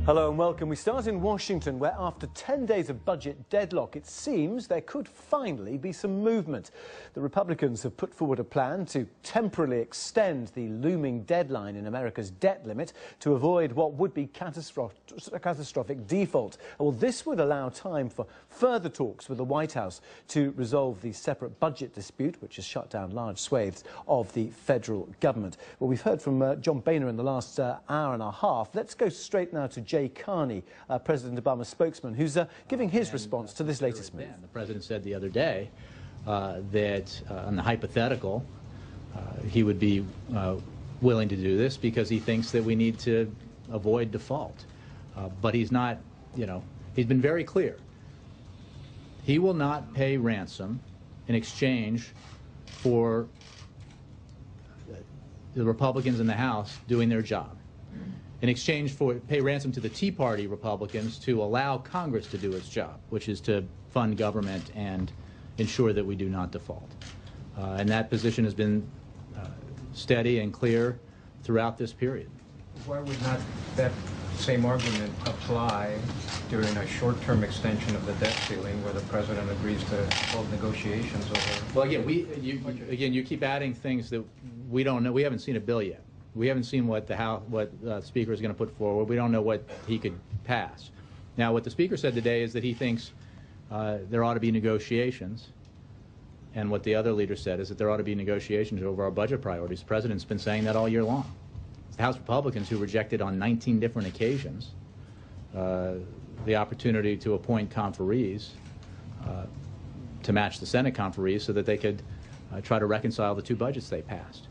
Hello and welcome. We start in Washington, where after 10 days of budget deadlock, it seems there could finally be some movement. The Republicans have put forward a plan to temporarily extend the looming deadline in America's debt limit to avoid what would be catastrophic default. Well, this would allow time for further talks with the White House to resolve the separate budget dispute, which has shut down large swathes of the federal government. Well, we've heard from John Boehner in the last hour and a half. Let's go straight now to Jay Carney, President Obama's spokesman, who's giving his response to this latest move. The president said the other day that on the hypothetical, he would be willing to do this because he thinks that we need to avoid default. But he's not, he's been very clear. He will not pay ransom in exchange for the Republicans in the House doing their job. In exchange for pay ransom to the Tea Party Republicans to allow Congress to do its job, which is to fund government and ensure that we do not default. And that position has been steady and clear throughout this period. Why would not that same argument apply during a short-term extension of the debt ceiling where the president agrees to hold negotiations over? Well, again, you keep adding things that we don't know. We haven't seen a bill yet. We haven't seen what the Speaker is going to put forward. We don't know what he could pass. Now, what the Speaker said today is that he thinks there ought to be negotiations, and what the other leader said is that there ought to be negotiations over our budget priorities. The President's been saying that all year long. It's the House Republicans who rejected on 19 different occasions the opportunity to appoint conferees to match the Senate conferees so that they could try to reconcile the two budgets they passed.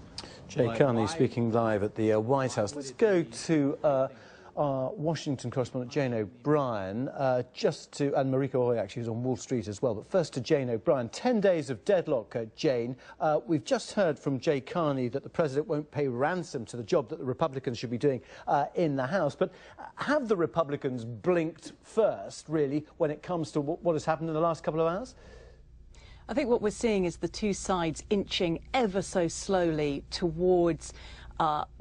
Jay Carney speaking live at the White House. Let's go to our Washington correspondent Jane O'Brien, and Marika Hoy actually was on Wall Street as well. But first to Jane O'Brien. 10 days of deadlock, Jane. We've just heard from Jay Carney that the president won't pay ransom to the job that the Republicans should be doing in the House. But have the Republicans blinked first, really, when it comes to what has happened in the last couple of hours? I think what we're seeing is the two sides inching ever so slowly towards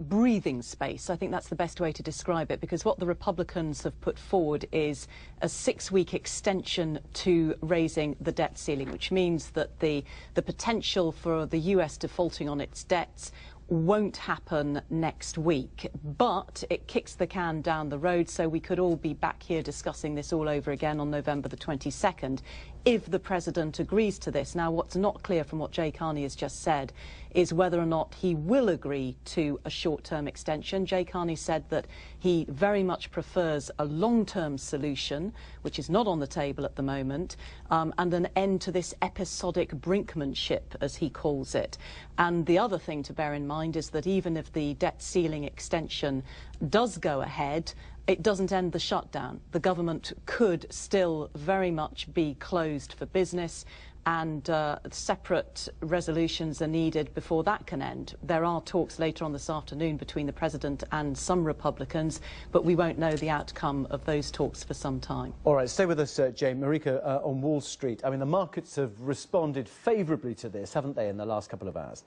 breathing space. I think that's the best way to describe it, because what the Republicans have put forward is a 6-week extension to raising the debt ceiling, which means that the potential for the US defaulting on its debts won't happen next week, but it kicks the can down the road, so we could all be back here discussing this all over again on November the 22nd if the president agrees to this. Now, what's not clear from what Jay Carney has just said is whether or not he will agree to a short-term extension. Jay Carney said that he very much prefers a long-term solution, which is not on the table at the moment, and an end to this episodic brinkmanship, as he calls it. And the other thing to bear in mind is that even if the debt ceiling extension does go ahead, it doesn't end the shutdown. The government could still very much be closed for business, and separate resolutions are needed before that can end. There are talks later on this afternoon between the president and some Republicans, but we won't know the outcome of those talks for some time. All right, stay with us, Jane. Marika, on Wall Street. I mean, the markets have responded favourably to this, haven't they, in the last couple of hours?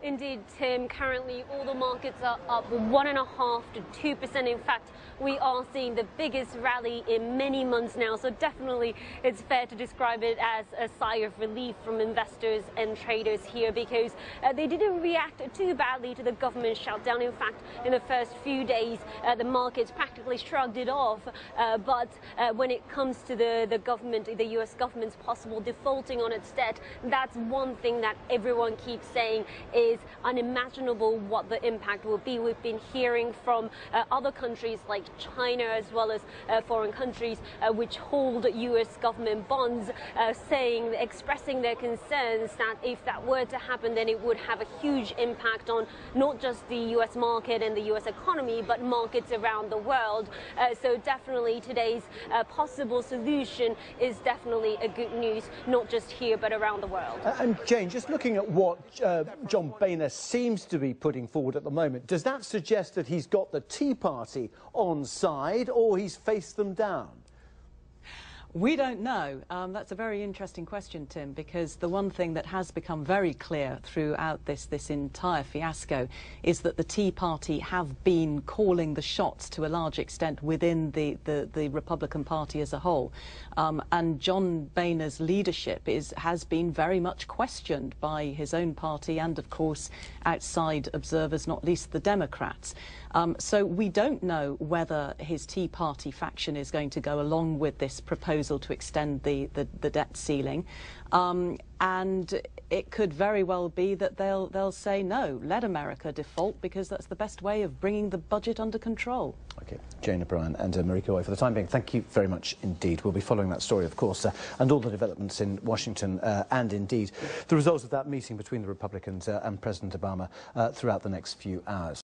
Indeed, Tim. Currently, all the markets are up 1.5% to 2%. In fact, we are seeing the biggest rally in many months now. So definitely, it's fair to describe it as a sigh of relief from investors and traders here, because they didn't react too badly to the government shutdown. In fact, in the first few days, the markets practically shrugged it off. But when it comes to the government, the U.S. government's possible defaulting on its debt, that's one thing that everyone keeps saying is unimaginable what the impact will be. We've been hearing from other countries like China, as well as foreign countries which hold U.S. government bonds, expressing their concerns that if that were to happen, then it would have a huge impact on not just the U.S. market and the U.S. economy, but markets around the world. So definitely today's possible solution is definitely a good news, not just here, but around the world. And Jane, just looking at what John Boehner seems to be putting forward at the moment, does that suggest that he's got the Tea Party on side, or he's faced them down? We don't know. That's a very interesting question, Tim, because the one thing that has become very clear throughout this entire fiasco is that the Tea Party have been calling the shots to a large extent within the Republican Party as a whole. And John Boehner's leadership has been very much questioned by his own party and, of course, outside observers, not least the Democrats. So we don't know whether his Tea Party faction is going to go along with this proposal to extend the debt ceiling. And it could very well be that they'll say, no, let America default, because that's the best way of bringing the budget under control. OK, Jane O'Brien and Marika Roy, for the time being, thank you very much indeed. We'll be following that story, of course, and all the developments in Washington and indeed the results of that meeting between the Republicans and President Obama throughout the next few hours.